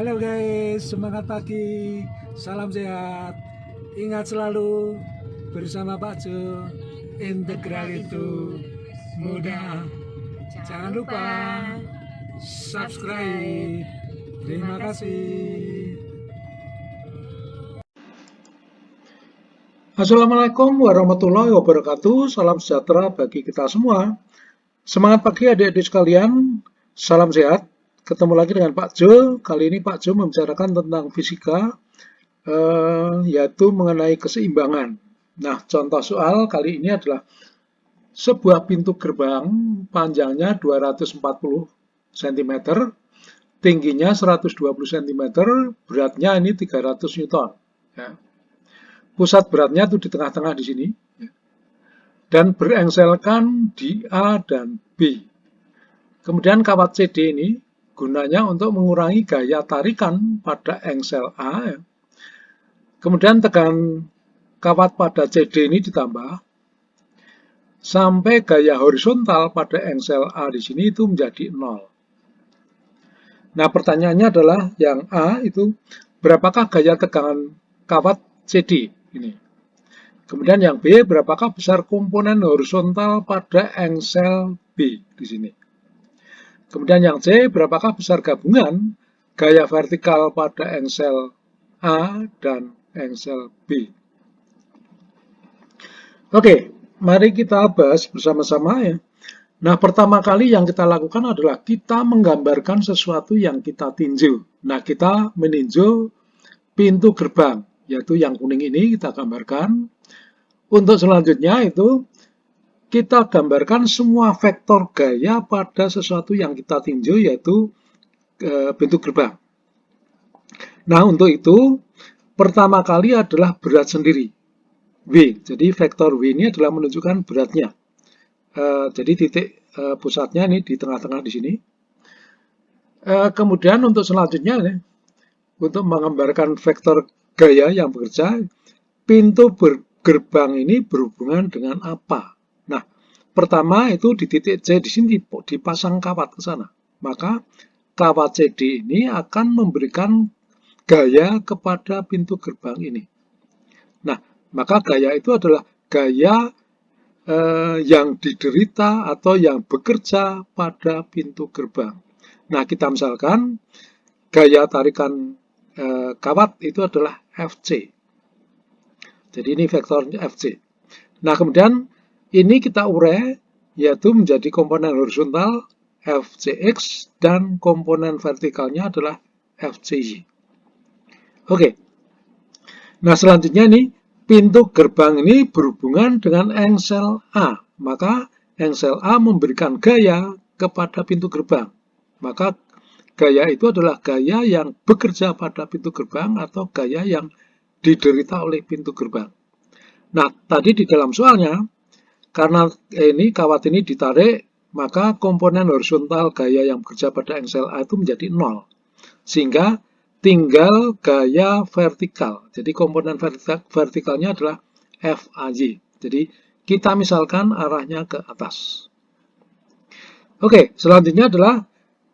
Halo guys, semangat pagi, salam sehat. Ingat selalu bersama Pak Jo, integral itu mudah. Jangan lupa subscribe. Terima kasih. Assalamualaikum warahmatullahi wabarakatuh. Salam sejahtera bagi kita semua. Semangat pagi adik-adik sekalian. Salam sehat. Ketemu lagi dengan Pak Jo. Kali ini Pak Jo membicarakan tentang fisika, yaitu mengenai keseimbangan. Nah, contoh soal kali ini adalah sebuah pintu gerbang panjangnya 240 cm, tingginya 120 cm, beratnya ini 300 Newton. Ya. Pusat beratnya itu di tengah-tengah di sini, dan berengselkan di A dan B. Kemudian kawat CD ini gunanya untuk mengurangi gaya tarikan pada engsel A. Kemudian tegangan kawat pada CD ini ditambah sampai gaya horizontal pada engsel A di sini itu menjadi 0. Nah, pertanyaannya adalah yang A itu berapakah gaya tegangan kawat CD ini. Kemudian yang B, berapakah besar komponen horizontal pada engsel B di sini. Kemudian yang C, berapakah besar gabungan gaya vertikal pada engsel A dan engsel B. Oke, mari kita bahas bersama-sama ya. Nah, pertama kali yang kita lakukan adalah kita menggambarkan sesuatu yang kita tinjau. Nah, kita meninjau pintu gerbang, yaitu yang kuning ini kita gambarkan. Untuk selanjutnya itu kita gambarkan semua vektor gaya pada sesuatu yang kita tinjau, yaitu pintu gerbang. Nah, untuk itu pertama kali adalah berat sendiri, W. Jadi vektor W ini adalah menunjukkan beratnya. Jadi titik pusatnya ini di tengah-tengah di sini. Kemudian untuk selanjutnya nih, untuk menggambarkan vektor gaya yang bekerja, pintu gerbang ini berhubungan dengan apa? Nah, pertama itu di titik C di sini dipasang kawat ke sana. Maka kawat CD ini akan memberikan gaya kepada pintu gerbang ini. Nah, maka gaya itu adalah gaya yang diderita atau yang bekerja pada pintu gerbang. Nah, kita misalkan gaya tarikan kawat itu adalah FC. Jadi ini vektornya FC. Nah, kemudian ini kita urai, yaitu menjadi komponen horizontal FCX dan komponen vertikalnya adalah FCY. Oke. Nah, selanjutnya ini pintu gerbang ini berhubungan dengan engsel A. Maka engsel A memberikan gaya kepada pintu gerbang. Maka gaya itu adalah gaya yang bekerja pada pintu gerbang atau gaya yang diderita oleh pintu gerbang. Nah, tadi di dalam soalnya, karena ini kawat ini ditarik, maka komponen horizontal gaya yang bekerja pada engsel A itu menjadi 0. Sehingga tinggal gaya vertikal. Jadi komponen vertikalnya adalah FAY. Jadi kita misalkan arahnya ke atas. Oke, selanjutnya adalah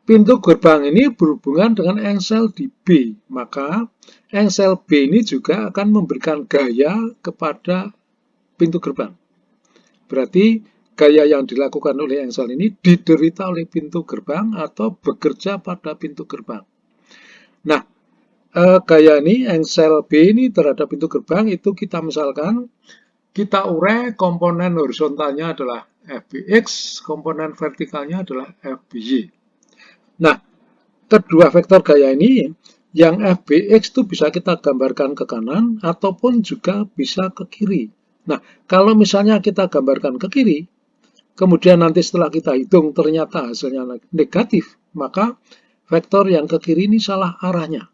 pintu gerbang ini berhubungan dengan engsel di B. Maka engsel B ini juga akan memberikan gaya kepada pintu gerbang. Berarti gaya yang dilakukan oleh engsel ini diderita oleh pintu gerbang atau bekerja pada pintu gerbang. Nah, gaya ini, engsel B ini terhadap pintu gerbang itu kita misalkan, kita urai komponen horizontalnya adalah FBX, komponen vertikalnya adalah FBY. Nah, kedua vektor gaya ini, yang FBX itu bisa kita gambarkan ke kanan ataupun juga bisa ke kiri. Nah, kalau misalnya kita gambarkan ke kiri, kemudian nanti setelah kita hitung ternyata hasilnya negatif, maka vektor yang ke kiri ini salah arahnya.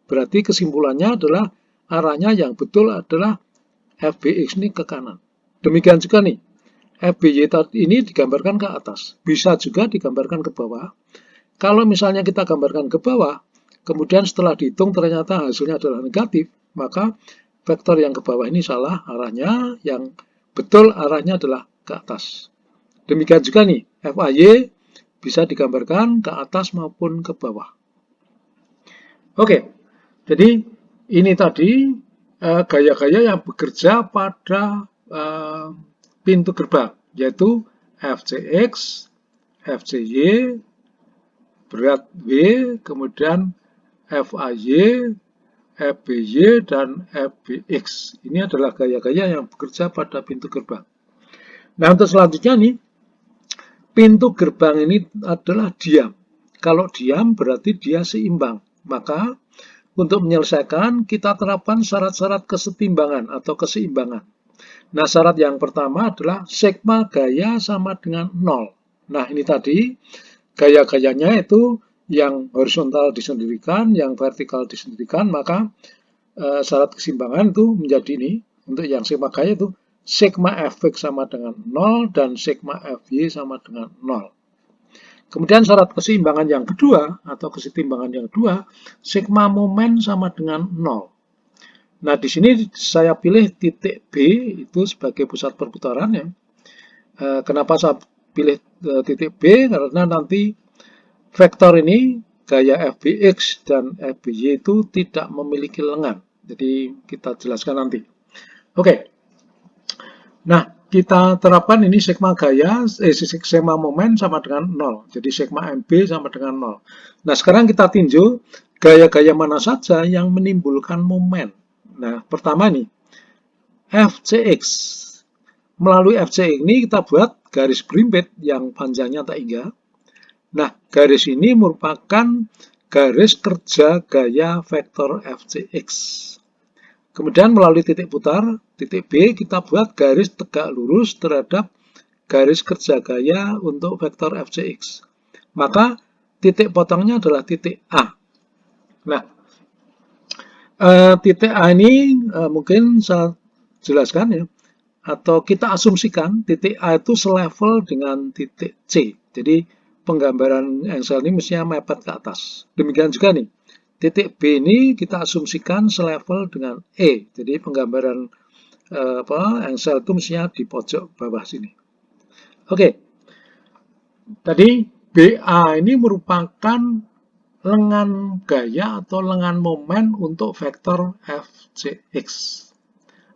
Berarti kesimpulannya adalah arahnya yang betul adalah FBX ini ke kanan. Demikian juga nih, FBY ini digambarkan ke atas. Bisa juga digambarkan ke bawah. Kalau misalnya kita gambarkan ke bawah, kemudian setelah dihitung ternyata hasilnya adalah negatif, maka vektor yang ke bawah ini salah arahnya, yang betul arahnya adalah ke atas. Demikian juga nih, FAY bisa digambarkan ke atas maupun ke bawah. Oke, jadi ini tadi gaya-gaya yang bekerja pada pintu gerbang, yaitu FCX, FCY, berat W, kemudian FAY, FBY, dan FBX. Ini adalah gaya-gaya yang bekerja pada pintu gerbang. Nah, untuk selanjutnya nih, pintu gerbang ini adalah diam. Kalau diam berarti dia seimbang. Maka untuk menyelesaikan kita terapkan syarat-syarat kesetimbangan atau keseimbangan. Nah, syarat yang pertama adalah sigma gaya sama dengan 0. Nah, ini tadi gaya-gayanya itu yang horizontal disendirikan, yang vertikal disendirikan, maka syarat keseimbangan itu menjadi ini. Untuk yang sigma gaya itu sigma fx sama dengan 0 dan sigma fy sama dengan 0. Kemudian syarat keseimbangan yang kedua atau kesetimbangan yang kedua, sigma momen sama dengan 0. Nah, di sini saya pilih titik B itu sebagai pusat perputarannya. Kenapa saya pilih titik B? Karena nanti vektor ini gaya fbx dan fby itu tidak memiliki lengan. Jadi kita jelaskan nanti. Oke. Nah, kita terapkan ini sigma gaya, sigma momen sama dengan 0. Jadi sigma MB sama dengan 0. Nah, sekarang kita tinjau gaya-gaya mana saja yang menimbulkan momen. Nah, pertama nih, FCX. Melalui FCX ini kita buat garis berimpit yang panjangnya tak hingga. Nah, garis ini merupakan garis kerja gaya vektor FCX. Kemudian melalui titik putar, titik B, kita buat garis tegak lurus terhadap garis kerja gaya untuk vektor FCX. Maka titik potongnya adalah titik A. Nah, titik A ini mungkin saya jelaskan ya, atau kita asumsikan titik A itu selevel dengan titik C. Jadi penggambaran engsel ini mestinya mepet ke atas. Demikian juga nih, titik B ini kita asumsikan selevel dengan E. Jadi penggambaran engsel itu mestinya di pojok bawah sini. Oke, tadi BA ini merupakan lengan gaya atau lengan momen untuk vektor FCX.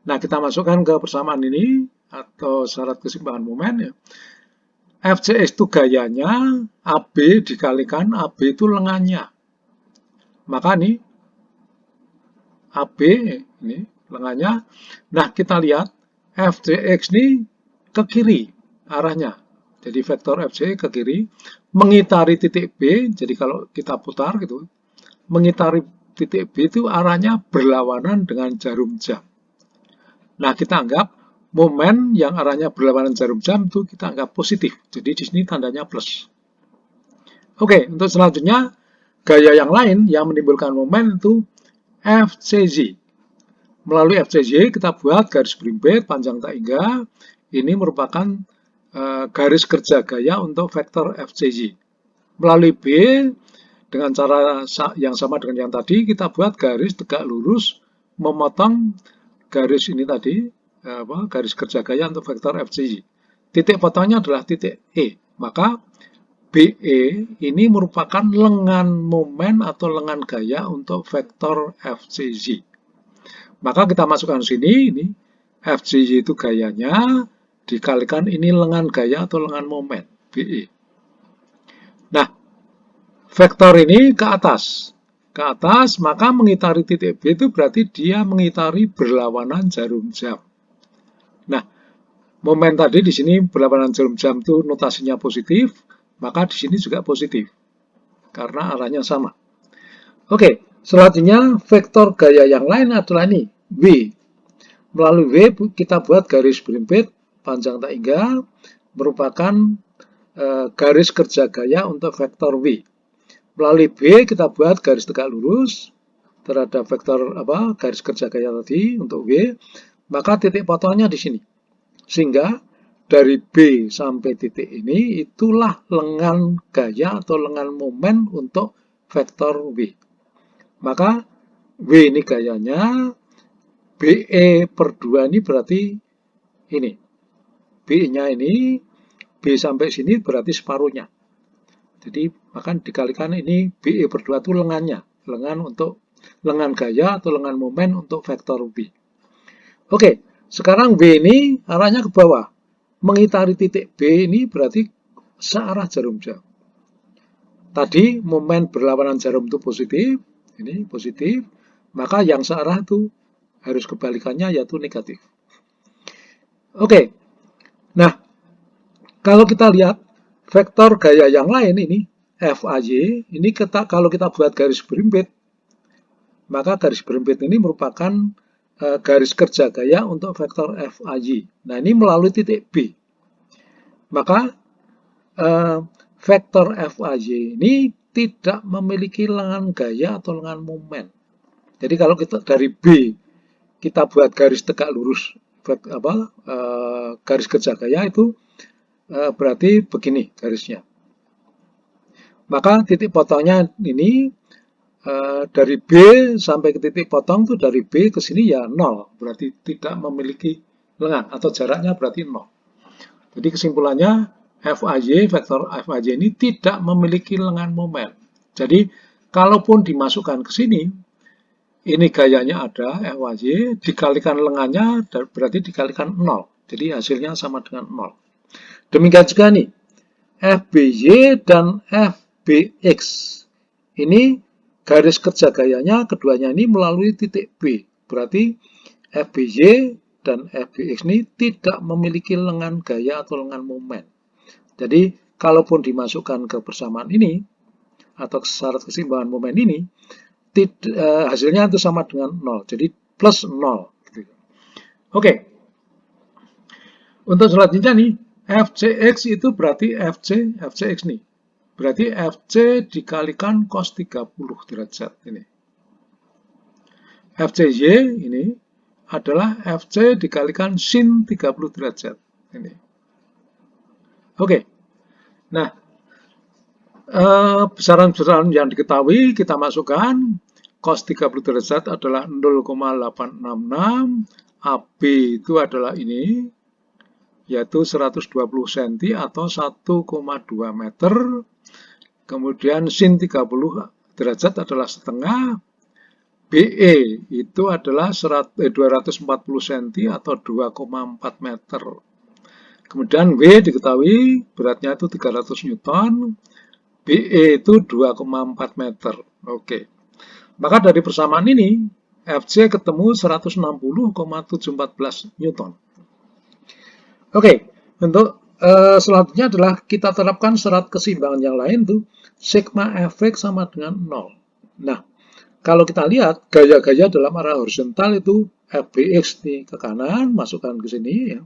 Nah, kita masukkan ke persamaan ini atau syarat keseimbangan momen ya. FCX itu gayanya, AB dikalikan AB itu lengannya. Maka nih AB ini lengannya. Nah, kita lihat FCX ini ke kiri arahnya. Jadi vektor FCX ke kiri mengitari titik B. Jadi kalau kita putar gitu, mengitari titik B itu arahnya berlawanan dengan jarum jam. Nah, kita anggap momen yang arahnya berlawanan jarum jam itu kita anggap positif. Jadi di sini tandanya plus. Oke, untuk selanjutnya gaya yang lain yang menimbulkan momen itu FCZ. Melalui FCZ kita buat garis berimpit panjang tak hingga. Ini merupakan garis kerja gaya untuk vektor FCZ. Melalui B dengan cara yang sama dengan yang tadi kita buat garis tegak lurus memotong garis ini tadi, garis kerja gaya untuk vektor FCZ. Titik potongnya adalah titik E. Maka BE ini merupakan lengan momen atau lengan gaya untuk vektor FCZ. Maka kita masukkan sini, ini FCZ itu gayanya, dikalikan ini lengan gaya atau lengan momen, BE. Nah, vektor ini ke atas, maka mengitari titik B itu berarti dia mengitari berlawanan jarum jam. Nah, momen tadi di sini berlawanan jarum jam itu notasinya positif, maka di sini juga positif karena arahnya sama. Oke, selanjutnya vektor gaya yang lain adalah ini W. Melalui W kita buat garis berimpit panjang tak hingga merupakan garis kerja gaya untuk vektor W. Melalui B kita buat garis tegak lurus terhadap vektor garis kerja gaya tadi untuk W, maka titik potongnya di sini. Sehingga dari B sampai titik ini itulah lengan gaya atau lengan momen untuk vektor W. Maka W ini gayanya, BE per 2 ini berarti ini. B-nya ini, B sampai sini berarti separuhnya. Jadi maka dikalikan ini BE per 2 itu lengannya. lengan gaya atau lengan momen untuk vektor B. Oke, sekarang B ini arahnya ke bawah. Mengitari titik B ini berarti searah jarum jam. Tadi momen berlawanan jarum itu positif, ini positif, maka yang searah itu harus kebalikannya yaitu negatif. Oke, nah kalau kita lihat vektor gaya yang lain ini, FAY, ini kalau kita buat garis berimpit, maka garis berimpit ini merupakan garis kerja gaya untuk vektor FAY. Nah, ini melalui titik B. Maka vektor FAY ini tidak memiliki lengan gaya atau lengan momen. Jadi kalau kita dari B kita buat garis tegak lurus garis kerja gaya itu berarti begini garisnya. Maka titik potongnya ini dari B sampai ke titik potong itu dari B ke sini ya 0, berarti tidak memiliki lengan atau jaraknya berarti 0. Jadi kesimpulannya FAY, vektor FAY ini tidak memiliki lengan momen. Jadi kalaupun dimasukkan ke sini, ini gayanya ada FAY, dikalikan lengannya berarti dikalikan 0. Jadi hasilnya sama dengan 0. Demikian juga nih, FBY dan FBX. Ini garis kerja gayanya keduanya ini melalui titik B. Berarti FBY dan FBX ini tidak memiliki lengan gaya atau lengan momen. Jadi, kalaupun dimasukkan ke persamaan ini, atau syarat keseimbangan momen ini, hasilnya itu sama dengan 0. Jadi, plus 0. Oke. Untuk selanjutnya nih, FCX itu berarti FCX nih. Berarti FC dikalikan cos 30 derajat ini. FCY ini adalah FC dikalikan sin 30 derajat ini. Oke. Nah, besaran-besaran yang diketahui kita masukkan. Cos 30 derajat adalah 0,866. AB itu adalah ini, yaitu 120 cm atau 1,2 meter. Kemudian sin 30 derajat adalah setengah. BE itu adalah 240 cm atau 2,4 meter. Kemudian W diketahui beratnya itu 300 Newton. BE itu 2,4 meter. Oke. Maka dari persamaan ini, FC ketemu 160,714 Newton. Oke. Untuk selanjutnya adalah kita terapkan syarat keseimbangan yang lain tuh sigma Fx sama dengan 0. Nah, kalau kita lihat gaya-gaya dalam arah horizontal itu Fbx nih ke kanan, masukkan ke sini ya.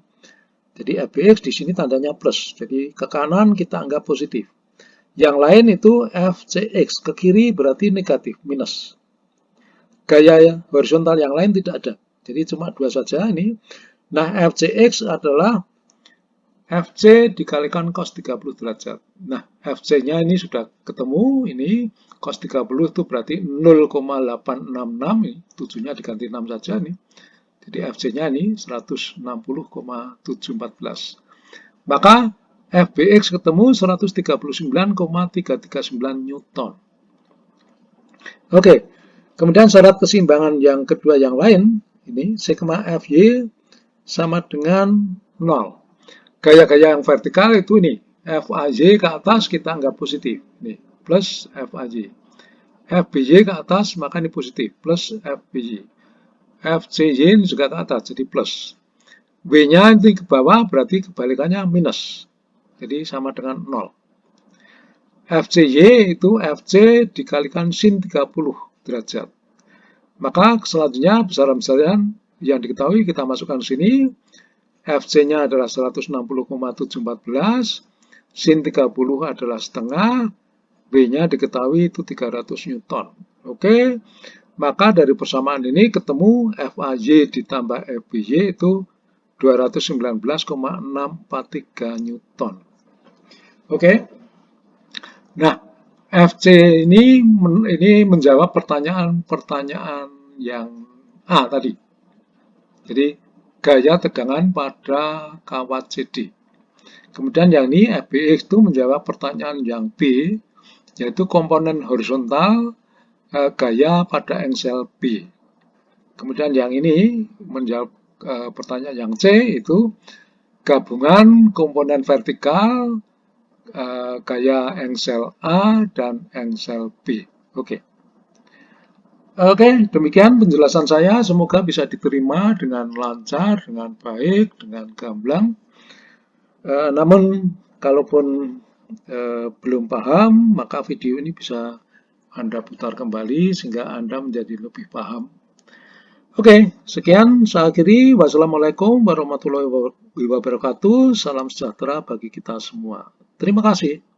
Jadi Fbx di sini tandanya plus. Jadi ke kanan kita anggap positif. Yang lain itu Fcx ke kiri berarti negatif, minus. Gaya horizontal yang lain tidak ada. Jadi cuma dua saja ini. Nah, Fcx adalah FC dikalikan cos 30 derajat. Nah, FC-nya ini sudah ketemu, ini cos 30 itu berarti 0,866, ini 7-nya diganti 6 saja nih. Jadi FC-nya ini 160,714. Maka Fbx ketemu 139,339 Newton. Oke, kemudian syarat keseimbangan yang kedua yang lain, ini sigma Fy sama dengan 0. Gaya-gaya yang vertikal itu nih, FAY ke atas kita anggap positif, nih, plus FAY. FBY ke atas maka ini positif, plus FBY. FCY ini juga ke atas, jadi plus. W-nya ini ke bawah berarti kebalikannya minus, jadi sama dengan 0. FCY itu FC dikalikan sin 30 derajat. Maka selanjutnya besaran-besaran yang diketahui kita masukkan ke sini. FC-nya adalah 160,714, sin 30 adalah setengah, B-nya diketahui itu 300 Newton. Oke, maka dari persamaan ini ketemu FAY ditambah FBY itu 219,643 Newton. Oke, nah FC ini menjawab pertanyaan yang A tadi. Jadi gaya tegangan pada kawat CD. Kemudian yang ini FBX itu menjawab pertanyaan yang B, yaitu komponen horizontal gaya pada engsel B. Kemudian yang ini menjawab pertanyaan yang C, itu gabungan komponen vertikal gaya engsel A dan engsel B. Oke, demikian penjelasan saya. Semoga bisa diterima dengan lancar, dengan baik, dengan gamblang. Namun, kalaupun belum paham, maka video ini bisa Anda putar kembali sehingga Anda menjadi lebih paham. Oke, sekian saya akhiri. Wassalamualaikum warahmatullahi wabarakatuh. Salam sejahtera bagi kita semua. Terima kasih.